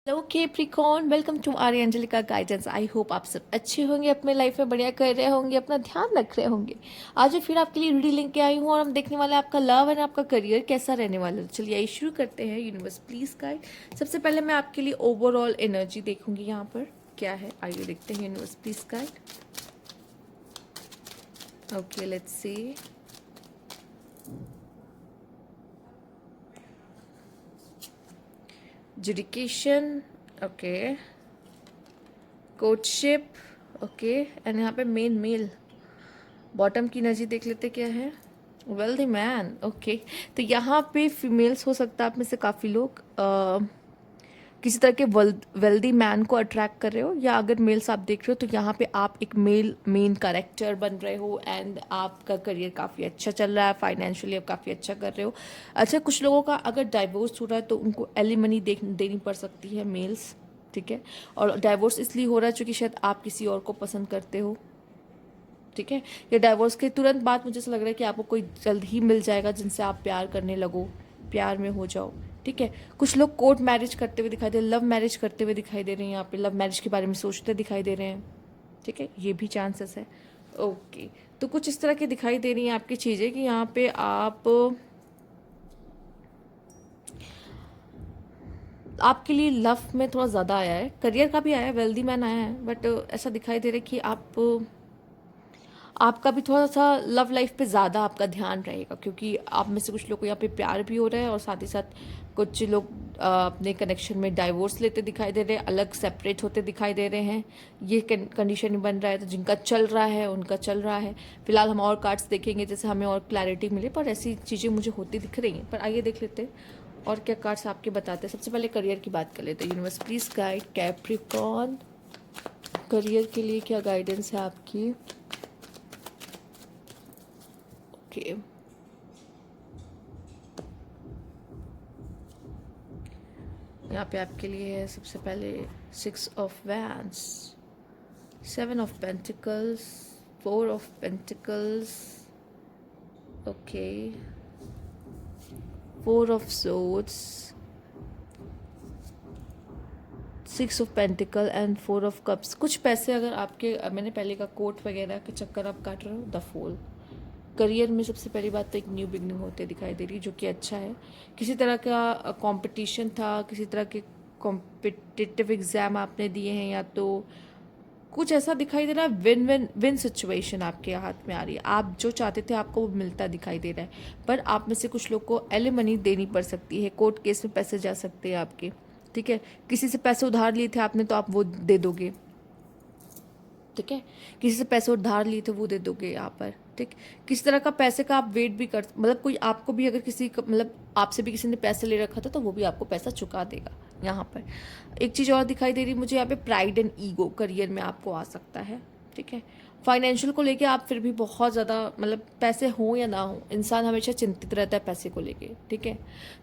Hello Capricorn, welcome to Arya Anjalika guidance. I hope आप सब अच्छे होंगे, अपने लाइफ में बढ़िया कर रहे होंगे, अपना ध्यान रख रहे होंगे। आज मैं फिर आपके लिए रीडिंग लेके आई हूँ और हम देखने वाले हैं आपका लव एंड आपका करियर कैसा रहने वाला है। चलिए आइए शुरू करते हैं। Universe please guide. सबसे पहले मैं आपके लिए ओवरऑल एनर्जी देखूंगी यहाँ पर क्या है। आइए देखते हैं। Universe please guide. Okay, let's see. Judication, okay. Courtship, okay. And यहाँ पे मेन मेल। बॉटम की एनर्जी देख लेते क्या है। Wealthy man, okay. तो यहाँ पे फीमेल्स हो सकता है आप में से काफ़ी लोग किसी तरह के वेल्दी मैन को अट्रैक्ट कर रहे हो, या अगर मेल्स आप देख रहे हो तो यहाँ पे आप एक मेल मेन कैरेक्टर बन रहे हो एंड आपका करियर काफ़ी अच्छा चल रहा है, फाइनेंशियली आप काफ़ी अच्छा कर रहे हो। अच्छा, कुछ लोगों का अगर डाइवोर्स हो रहा है तो उनको एलिमनी देनी पड़ सकती है, मेल्स, ठीक है। और डाइवोर्स इसलिए हो रहा है क्योंकि शायद आप किसी और को पसंद करते हो, ठीक है। या डाइवोर्स के तुरंत बाद मुझे ऐसा लग रहा है कि आपको कोई जल्द ही मिल जाएगा जिनसे आप प्यार करने लगो, प्यार में हो जाओ, ठीक है। कुछ लोग कोर्ट मैरिज करते हुए दिखाई दे, लव मैरिज करते हुए दिखाई दे रहे हैं, यहाँ पे लव मैरिज के बारे में सोचते दिखाई दे रहे हैं, ठीक है। ये भी चांसेस है, ओके। तो कुछ इस तरह की दिखाई दे रही हैं आपकी चीज़ें कि यहाँ पे आपके लिए लव में थोड़ा ज़्यादा आया है, करियर का भी आया है, वेल्दी मैन आया है, बट ऐसा दिखाई दे रहा है कि आपका भी थोड़ा सा लव लाइफ पे ज़्यादा आपका ध्यान रहेगा, क्योंकि आप में से कुछ लोग को यहाँ पे प्यार भी हो रहा है और साथ ही साथ कुछ लोग अपने कनेक्शन में डाइवोर्स लेते दिखाई दे रहे हैं, अलग सेपरेट होते दिखाई दे रहे हैं। ये कंडीशन बन रहा है। तो जिनका चल रहा है उनका चल रहा है। फिलहाल हम और कार्ड्स देखेंगे जैसे हमें और क्लैरिटी मिले, पर ऐसी चीज़ें मुझे होती दिख रही हैं। पर आइए देख लेते हैं और क्या कार्ड्स आपके बताते हैं। सबसे पहले करियर की बात कर लेते हैं। Universe please guide Capricorn, career के लिए क्या गाइडेंस है आपकी। ओके, यहाँ पे आपके लिए है सबसे पहले 6 of wands, 7 of pentacles, 4 of pentacles, okay, 4 of swords, 6 of pentacle and 4 of cups. कुछ पैसे अगर आपके, मैंने पहले का कोट वगैरह के चक्कर आप काट रहे हो, द फूल। करियर में सबसे पहली बात तो एक न्यू बिगनिंग होते दिखाई दे रही है, जो कि अच्छा है। किसी तरह का कंपटीशन था, किसी तरह के कॉम्पिटिटिव एग्जाम आपने दिए हैं, या तो कुछ ऐसा दिखाई दे रहा है। विन विन विन सिचुएशन आपके हाथ में आ रही है। आप जो चाहते थे आपको वो मिलता दिखाई दे रहा है, पर आप में से कुछ लोग को एलिमनी देनी पड़ सकती है। कोर्ट केस में पैसे जा सकते हैं आपके, ठीक है। किसी से पैसे उधार लिए थे आपने तो आप वो दे दोगे, ठीक है। किसी से पैसे उधार लिए थे वो दे दोगे यहाँ पर, ठीक। किसी तरह का पैसे का आप वेट भी कर, मतलब कोई आपको भी अगर किसी मतलब आपसे भी किसी ने पैसे ले रखा था तो वो भी आपको पैसा चुका देगा यहाँ पर। एक चीज़ और दिखाई दे रही मुझे यहाँ पे, प्राइड एंड ईगो करियर में आपको आ सकता है, ठीक है। फाइनेंशियल को लेके आप फिर भी बहुत ज़्यादा, मतलब पैसे हो या ना हो, इंसान हमेशा चिंतित रहता है पैसे को लेके, ठीक है।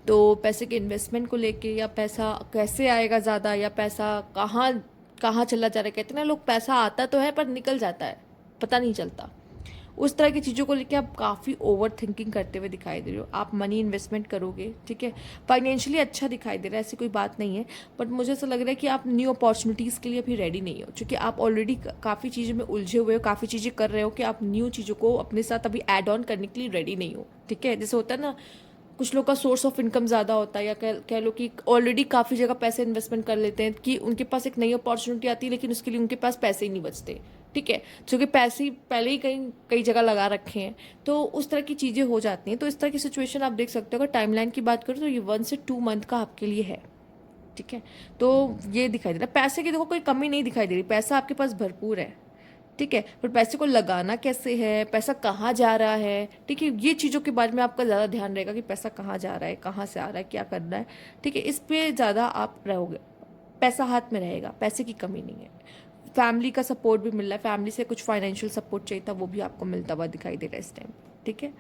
तो पैसे के इन्वेस्टमेंट को लेके, या पैसा कैसे आएगा ज़्यादा, या पैसा कहाँ कहाँ चला जा रहा है। कहते हैं ना लोग, पैसा आता तो है पर निकल जाता है, पता नहीं चलता। उस तरह की चीज़ों को लेके आप काफ़ी ओवर थिंकिंग करते हुए दिखाई दे रहे हो। आप मनी इन्वेस्टमेंट करोगे, ठीक है। फाइनेंशियली अच्छा दिखाई दे रहा है, ऐसी कोई बात नहीं है, बट मुझे ऐसा लग रहा है कि आप न्यू अपॉर्चुनिटीज़ के लिए अभी रेडी नहीं हो, क्योंकि आप ऑलरेडी काफ़ी चीज़ें में उलझे हुए हो, काफ़ी चीज़ें कर रहे हो कि आप न्यू चीज़ों को अपने साथ अभी ऐड ऑन करने के लिए रेडी नहीं हो, ठीक है। जैसे होता है ना, कुछ लोग का सोर्स ऑफ इनकम ज़्यादा होता है, या कह लो कि ऑलरेडी काफ़ी जगह पैसे इन्वेस्टमेंट कर लेते हैं कि उनके पास एक नई अपॉर्चुनिटी आती है, लेकिन उसके लिए उनके पास पैसे ही नहीं बचते, ठीक है। क्योंकि पैसे ही पहले ही कई जगह लगा रखे हैं, तो उस तरह की चीज़ें हो जाती हैं। तो इस तरह की सिचुएशन आप देख सकते हो। अगर टाइमलाइन की बात करो तो ये 1 से 2 मंथ का आपके लिए है, ठीक है। तो ये दिखाई दे रहा है। पैसे की देखो कोई कमी नहीं दिखाई दे रही, पैसा आपके पास भरपूर है, ठीक है। पर पैसे को लगाना कैसे है, पैसा कहाँ जा रहा है, ठीक है, ये चीज़ों के बारे में आपका ज़्यादा ध्यान रहेगा कि पैसा कहाँ जा रहा है, कहाँ से आ रहा है, क्या करना है, ठीक है। इस पे ज़्यादा आप रहोगे, पैसा हाथ में रहेगा, पैसे की कमी नहीं है। फैमिली का सपोर्ट भी मिल रहा है, फैमिली से कुछ फाइनेंशियल सपोर्ट चाहिए था वो भी आपको मिलता हुआ दिखाई दे रहा है इस टाइम, ठीक है।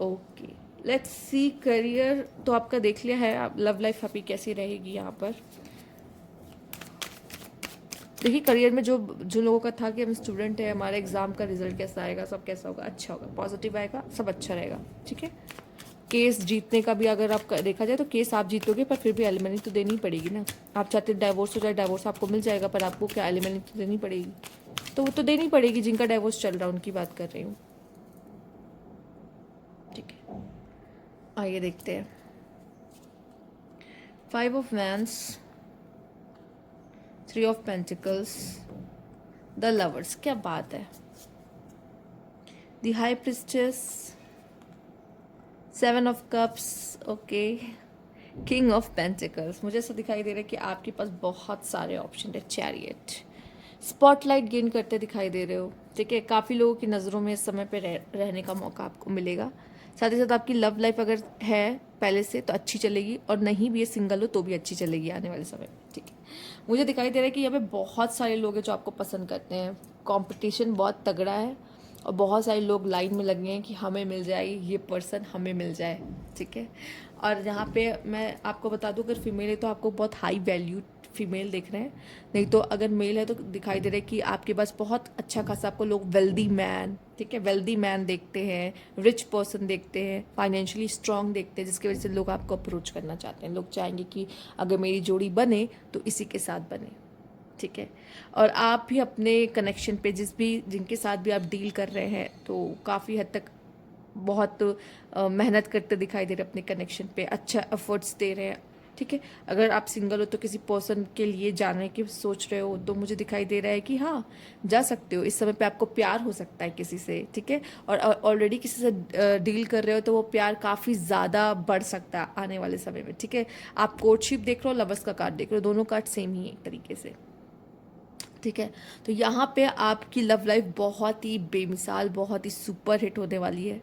Okay, let's C. करियर तो आपका देख लिया है, आप लव लाइफ आपकी कैसी रहेगी यहाँ पर। देखिए, करियर में जो जो लोगों का था कि हम स्टूडेंट है, हमारा एग्जाम का रिजल्ट कैसा आएगा, सब कैसा होगा, अच्छा होगा, पॉजिटिव आएगा, सब अच्छा रहेगा, ठीक है। केस जीतने का भी अगर आप देखा जाए तो केस आप जीतोगे, पर फिर भी एलिमनी तो देनी पड़ेगी ना। आप चाहते डाइवोर्स हो जाए, डाइवोर्स आपको मिल जाएगा, पर आपको क्या एलिमनी तो देनी पड़ेगी। तो वो तो देनी पड़ेगी, जिनका डाइवोर्स चल रहा है उनकी बात कर रही हूँ। ठीक है, आइए देखते हैं। 5 of wands, 3 of pentacles, the lovers, क्या बात है। The high priestess, 7 of cups, okay, king of pentacles. मुझे ऐसा दिखाई दे रहा है कि आपके पास बहुत सारे ऑप्शन है। चैरियट, स्पॉटलाइट गेन करते दिखाई दे रहे हो। ठीक है, काफ़ी लोगों की नज़रों में इस समय पे रहने का मौका आपको मिलेगा। साथ ही साथ आपकी लव लाइफ अगर है पहले से तो अच्छी चलेगी, और नहीं भी है, सिंगल हो तो भी अच्छी चलेगी आने वाले समय में। ठीक है, मुझे दिखाई दे रहा है कि यहाँ पे बहुत सारे लोग हैं जो आपको पसंद करते हैं। कंपटीशन बहुत तगड़ा है, और बहुत सारे लोग लाइन में लगे हैं कि हमें मिल जाए ये पर्सन, हमें मिल जाए। ठीक है, और यहाँ पे मैं आपको बता दूँ, अगर फीमेल है तो आपको बहुत हाई वैल्यू फीमेल देख रहे हैं, नहीं तो अगर मेल है तो दिखाई दे रहा है कि आपके पास बहुत अच्छा खासा आपको लोग वेल्दी मैन, ठीक है, वेल्दी मैन देखते हैं, रिच पर्सन देखते हैं, फाइनेंशियली स्ट्रांग देखते हैं, जिसकी वजह से लोग आपको अप्रोच करना चाहते हैं। लोग चाहेंगे कि अगर मेरी जोड़ी बने तो इसी के साथ बने। ठीक है, और आप भी अपने कनेक्शन पे जिनके साथ भी आप डील कर रहे हैं तो काफ़ी हद तक बहुत मेहनत करते दिखाई दे रहे हैं अपने कनेक्शन पे, अच्छा एफर्ट्स दे रहे हैं। ठीक है, अगर आप सिंगल हो तो किसी पर्सन के लिए जाने की सोच रहे हो तो मुझे दिखाई दे रहा है कि हाँ, जा सकते हो। इस समय पे आपको प्यार हो सकता है किसी से। ठीक है, और ऑलरेडी किसी से डील कर रहे हो तो वो प्यार काफ़ी ज़्यादा बढ़ सकता है आने वाले समय में। ठीक है, आप कोर्टशिप देख रहे हो, लवर्स का कार्ड देख रहे हो, दोनों कार्ड सेम ही है एक तरीके से। ठीक है, तो यहाँ पे आपकी लव लाइफ बहुत ही बेमिसाल, बहुत ही सुपर हिट होने वाली है।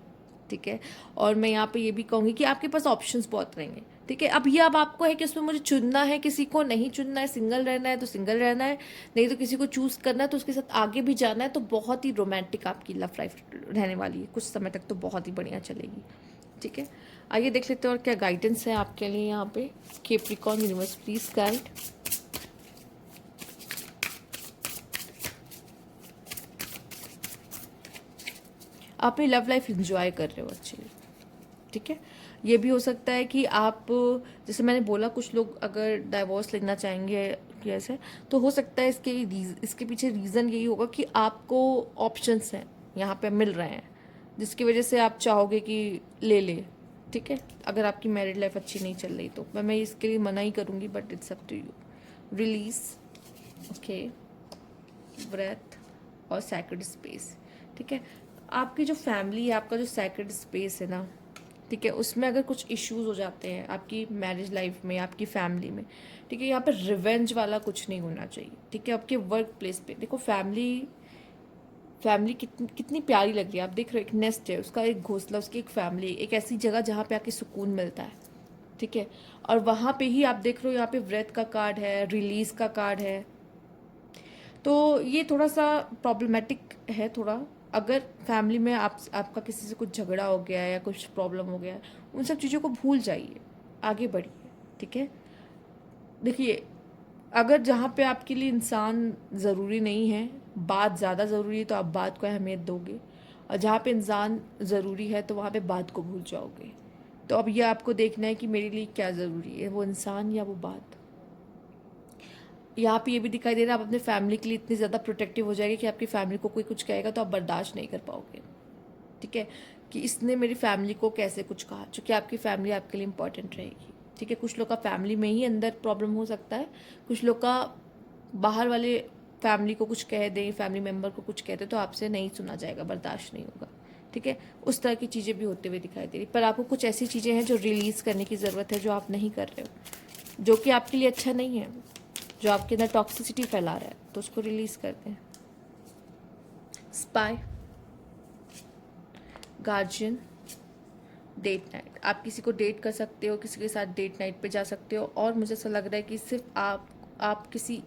ठीक है, और मैं यहाँ पे ये भी कहूँगी कि आपके पास ऑप्शंस बहुत रहेंगे। ठीक है, अब आपको है कि उसमें मुझे चुनना है, किसी को नहीं चुनना है, सिंगल रहना है तो सिंगल रहना है, नहीं तो किसी को चूज़ करना है तो उसके साथ आगे भी जाना है। तो बहुत ही रोमांटिक आपकी लव लाइफ रहने वाली है कुछ समय तक, तो बहुत ही बढ़िया चलेगी। ठीक है, आइए देख लेते हैं और क्या गाइडेंस है आपके लिए यहाँ पे। Capricorn universe please guide. आप अपनी लव लाइफ इंजॉय कर रहे हो अच्छी। ठीक है, ये भी हो सकता है कि आप, जैसे मैंने बोला, कुछ लोग अगर डाइवोर्स लेना चाहेंगे कैसे, तो हो सकता है इसके पीछे रीज़न यही होगा कि आपको ऑप्शंस हैं यहाँ पे मिल रहे हैं, जिसकी वजह से आप चाहोगे कि ले। ठीक है, अगर आपकी मैरिड लाइफ अच्छी नहीं चल रही तो मैं इसके लिए मना ही करूँगी, but it's up to you. Release, okay, breath और सैक्रेड स्पेस। ठीक है, आपकी जो फैमिली है, आपका जो सैक्रेड स्पेस है ना, ठीक है, उसमें अगर कुछ इश्यूज हो जाते हैं आपकी मैरिज लाइफ में, आपकी फैमिली में, ठीक है, यहाँ पे रिवेंज वाला कुछ नहीं होना चाहिए। ठीक है, आपके वर्क प्लेस पे देखो, फैमिली कितनी प्यारी लग रही है। आप देख रहे हो, एक नेस्ट है, उसका एक घोंसला, उसकी एक फैमिली, एक ऐसी जगह जहाँ पे आके सुकून मिलता है। ठीक है, और वहाँ पे ही आप देख रहे हो यहाँ पे व्रत का कार्ड है, रिलीज का कार्ड है। तो ये थोड़ा सा प्रॉब्लमेटिक है थोड़ा। अगर फैमिली में आपका किसी से कुछ झगड़ा हो गया है या कुछ प्रॉब्लम हो गया है, उन सब चीज़ों को भूल जाइए, आगे बढ़िए। ठीक है, देखिए, अगर जहाँ पे आपके लिए इंसान ज़रूरी नहीं है, बात ज़्यादा ज़रूरी है, तो आप बात को अहमियत दोगे, और जहाँ पे इंसान ज़रूरी है तो वहाँ पे बात को भूल जाओगे। तो अब ये आपको देखना है कि मेरे लिए क्या ज़रूरी है, वो इंसान या वो बात। यहाँ पे ये भी दिखाई दे रहा है आप अपने फैमिली के लिए इतनी ज़्यादा प्रोटेक्टिव हो जाएगी कि आपकी फैमिली को कोई कुछ कहेगा तो आप बर्दाश्त नहीं कर पाओगे। ठीक है, कि इसने मेरी फैमिली को कैसे कुछ कहा, क्योंकि आपकी फैमिली आपके लिए इंपॉर्टेंट रहेगी। ठीक है, कुछ लोग का फैमिली में ही अंदर प्रॉब्लम हो सकता है, कुछ लोग का बाहर वाले फैमिली को कुछ कह दें, फैमिली मेम्बर को कुछ कहते तो आपसे नहीं सुना जाएगा, बर्दाश्त नहीं होगा। ठीक है, उस तरह की चीज़ें भी होते हुए दिखाई दे रही, पर आपको कुछ ऐसी चीज़ें हैं जो रिलीज़ करने की ज़रूरत है, जो आप नहीं कर रहे हो, जो कि आपके लिए अच्छा नहीं है, जो आपके अंदर टॉक्सिसिटी फैला रहा है, तो उसको रिलीज करते हैं। Spy, guardian, date night. आप किसी को डेट कर सकते हो, किसी के साथ डेट नाइट पे जा सकते हो, और मुझे ऐसा लग रहा है कि सिर्फ आप आप किसी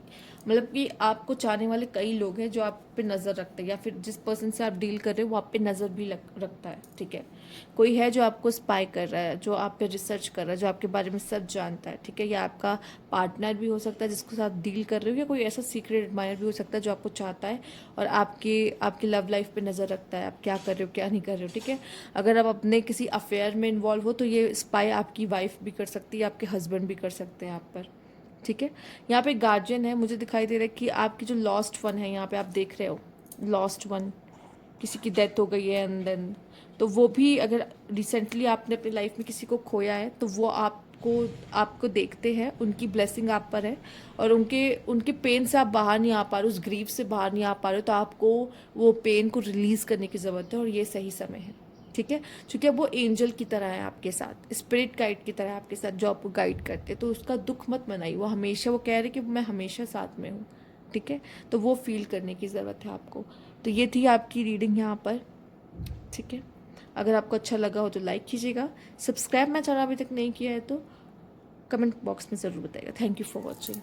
मतलब कि आपको चाहने वाले कई लोग हैं जो आप पे नज़र रखते हैं, या फिर जिस पर्सन से आप डील कर रहे हो वो आप पे नज़र भी रखता है, ठीक है। कोई है जो आपको स्पाई कर रहा है, जो आप पे रिसर्च कर रहा है, जो आपके बारे में सब जानता है, ठीक है। या आपका पार्टनर भी हो सकता है जिसके साथ डील कर रहे हो, या कोई ऐसा सीक्रेट एडमायर भी हो सकता है जो आपको चाहता है और आपकी लव लाइफ पे नज़र रखता है, आप क्या कर रहे हो क्या नहीं कर रहे हो, ठीक है। अगर आप अपने किसी अफेयर में इन्वॉल्व हो तो ये स्पाई आपकी वाइफ भी कर सकती है, आपके हस्बैंड भी कर सकते हैं आप पर, ठीक है। यहाँ पे गार्जियन है, मुझे दिखाई दे रहा है कि आपकी जो लॉस्ट वन है, यहाँ पे आप देख रहे हो लॉस्ट वन, किसी की डेथ हो गई है एंड देन, तो वो भी अगर रिसेंटली आपने अपनी लाइफ में किसी को खोया है तो वो आपको देखते हैं, उनकी ब्लेसिंग आप पर है और उनके उनके पेन से आप बाहर नहीं आ पा रहे हो, उस ग्रीफ से बाहर नहीं आ पा रहे हो, तो आपको वो पेन को रिलीज़ करने की ज़रूरत है और ये सही समय है, ठीक है। क्योंकि अब वो एंजल की तरह है आपके साथ, स्पिरिट गाइड की तरह है आपके साथ, जो आपको गाइड करते हैं, तो उसका दुख मत मनाइए। वो हमेशा वो कह रहे कि मैं हमेशा साथ में हूँ, ठीक है। तो वो फील करने की ज़रूरत है आपको। तो ये थी आपकी रीडिंग यहाँ पर, ठीक है। अगर आपको अच्छा लगा हो तो लाइक कीजिएगा, सब्सक्राइब मैं चैनल अभी तक नहीं किया है तो कमेंट बॉक्स में ज़रूर बताइएगा। Thank you for watching.